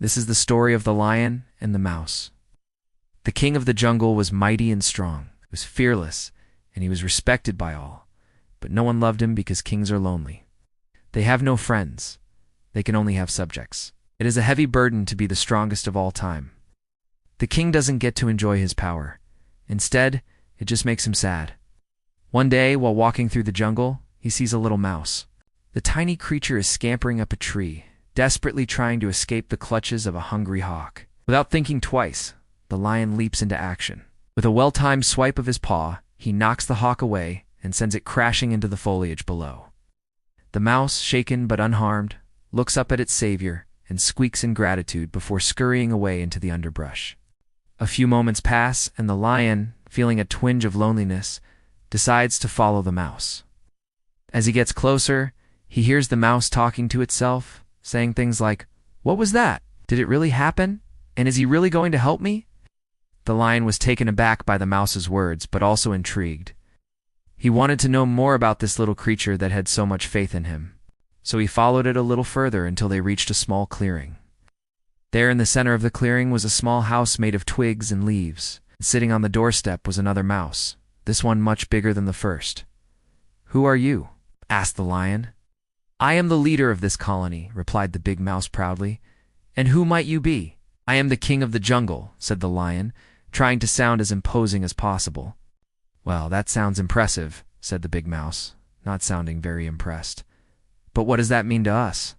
This is the story of the lion and the mouse. The king of the jungle was mighty and strong. He was fearless, and he was respected by all. But no one loved him because kings are lonely. They have no friends. They can only have subjects. It is a heavy burden to be the strongest of all time. The king doesn't get to enjoy his power. Instead, it just makes him sad. One day, while walking through the jungle, he sees a little mouse. The tiny creature is scampering up a tree, desperately trying to escape the clutches of a hungry hawk. Without thinking twice, the lion leaps into action. With a well-timed swipe of his paw, he knocks the hawk away and sends it crashing into the foliage below. The mouse, shaken but unharmed, looks up at its savior and squeaks in gratitude before scurrying away into the underbrush. A few moments pass, and the lion, feeling a twinge of loneliness, decides to follow the mouse. As he gets closer, he hears the mouse talking to itself, saying things like, "What was that? Did it really happen? And is he really going to help me?" The lion was taken aback by the mouse's words, but also intrigued. He wanted to know more about this little creature that had so much faith in him. So he followed it a little further until they reached a small clearing. There in the center of the clearing was a small house made of twigs and leaves. Sitting on the doorstep was another mouse, this one much bigger than the first. "Who are you?" asked the lion. "I am the leader of this colony," replied the big mouse proudly. "And who might you be?" "I am the king of the jungle," said the lion, trying to sound as imposing as possible. "Well, that sounds impressive," said the big mouse, not sounding very impressed. "But what does that mean to us?"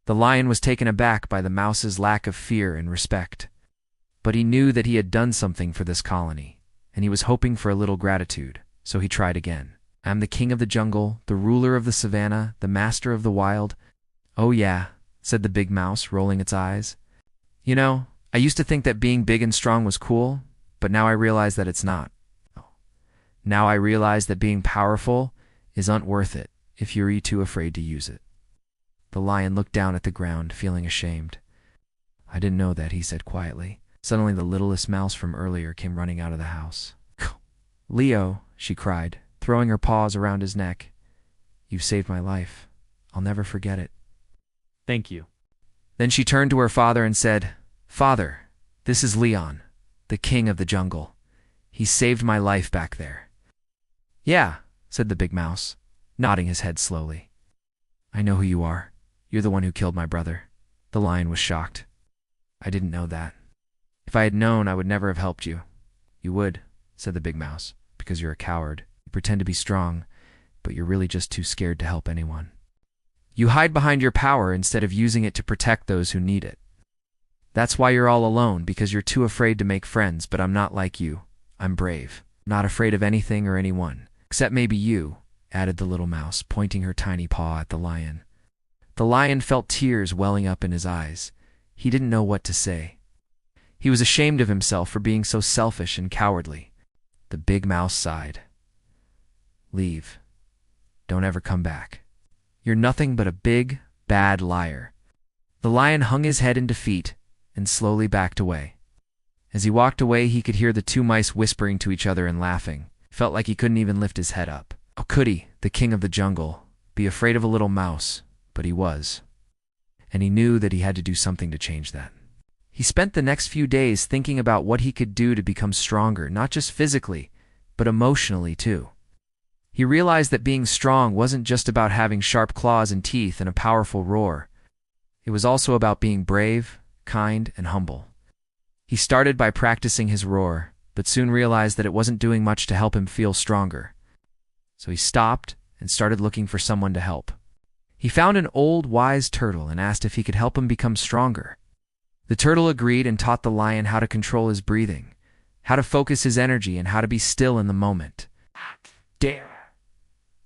The lion was taken aback by the mouse's lack of fear and respect. But he knew that he had done something for this colony, and he was hoping for a little gratitude, so he tried again. "I am the king of the jungle, the ruler of the savannah, the master of the wild." "Oh yeah," said the big mouse, rolling its eyes. "You know, I used to think that being big and strong was cool, but now I realize that it's not. Now I realize that being powerful isn't worth it if you're too afraid to use it." The lion looked down at the ground, feeling ashamed. "I didn't know that," he said quietly. Suddenly the littlest mouse from earlier came running out of the house. "Leo," she cried, throwing her paws around his neck. "You've saved my life. I'll never forget it." Thank you. Then she turned to her father and said, "Father, this is Leon, the king of the jungle. He saved my life back there." "Yeah," said the big mouse, nodding his head slowly. "I know who you are. You're the one who killed my brother." The lion was shocked. "I didn't know that. If I had known, I would never have helped you." "You would," said the big mouse, "because you're a coward. You pretend to be strong, but you're really just too scared to help anyone. You hide behind your power instead of using it to protect those who need it. That's why you're all alone, because you're too afraid to make friends, but I'm not like you. I'm brave, not afraid of anything or anyone, except maybe you," added the little mouse, pointing her tiny paw at the lion. The lion felt tears welling up in his eyes. He didn't know what to say. He was ashamed of himself for being so selfish and cowardly. The big mouse sighed. "Leave. Don't ever come back. You're nothing but a big, bad liar." The lion hung his head in defeat and slowly backed away. As he walked away, he could hear the two mice whispering to each other and laughing. Felt like he couldn't even lift his head up. How could he, the king of the jungle, be afraid of a little mouse? But he was. And he knew that he had to do something to change that. He spent the next few days thinking about what he could do to become stronger, not just physically, but emotionally too. He realized that being strong wasn't just about having sharp claws and teeth and a powerful roar. It was also about being brave, kind, and humble. He started by practicing his roar, but soon realized that it wasn't doing much to help him feel stronger. So he stopped and started looking for someone to help. He found an old, wise turtle and asked if he could help him become stronger. The turtle agreed and taught the lion how to control his breathing, how to focus his energy, and how to be still in the moment.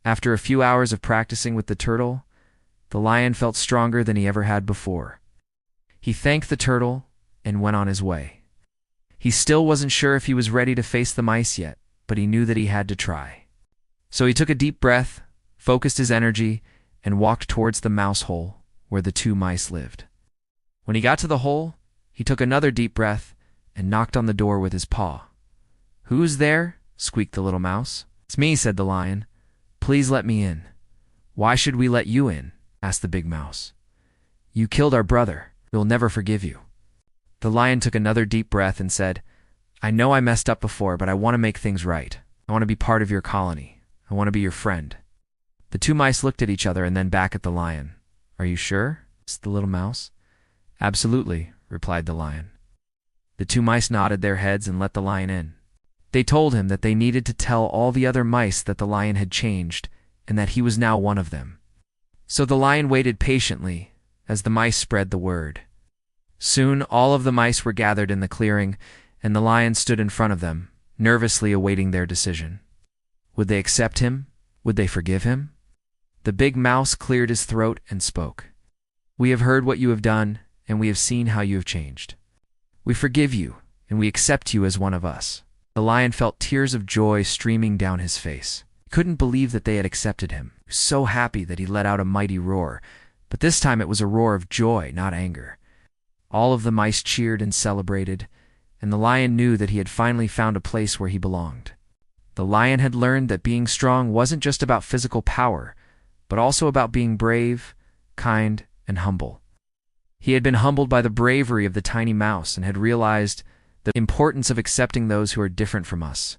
After a few hours of practicing with the turtle, the lion felt stronger than he ever had before. He thanked the turtle and went on his way. He still wasn't sure if he was ready to face the mice yet, but he knew that he had to try. So he took a deep breath, focused his energy, and walked towards the mouse hole where the two mice lived. When he got to the hole, he took another deep breath and knocked on the door with his paw. "Who's there?" squeaked the little mouse. "It's me," said the lion. "Please let me in." "Why should we let you in?" asked the big mouse. "You killed our brother." We will never forgive you." The lion took another deep breath and said, "I know I messed up before, but I want to make things right. I want to be part of your colony. I want to be your friend." The two mice looked at each other and then back at the lion. "Are you sure?" asked the little mouse. "Absolutely," replied the lion. The two mice nodded their heads and let the lion in. They told him that they needed to tell all the other mice that the lion had changed and that he was now one of them. So the lion waited patiently as the mice spread the word. Soon all of the mice were gathered in the clearing, and the lion stood in front of them, nervously awaiting their decision. Would they accept him? Would they forgive him? The big mouse cleared his throat and spoke. "We have heard what you have done, and we have seen how you have changed. We forgive you, and we accept you as one of us." The lion felt tears of joy streaming down his face. He couldn't believe that they had accepted him. He was so happy that he let out a mighty roar, but this time it was a roar of joy, not anger. All of the mice cheered and celebrated, and the lion knew that he had finally found a place where he belonged. The lion had learned that being strong wasn't just about physical power, but also about being brave, kind, and humble. He had been humbled by the bravery of the tiny mouse and had realized the importance of accepting those who are different from us.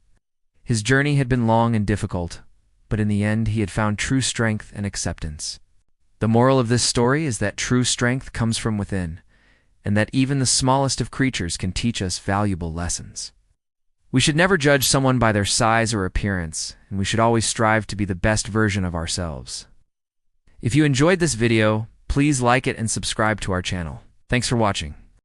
His journey had been long and difficult, but in the end he had found true strength and acceptance. The moral of this story is that true strength comes from within, and that even the smallest of creatures can teach us valuable lessons. We should never judge someone by their size or appearance, and we should always strive to be the best version of ourselves. If you enjoyed this video, please like it and subscribe to our channel. Thanks for watching.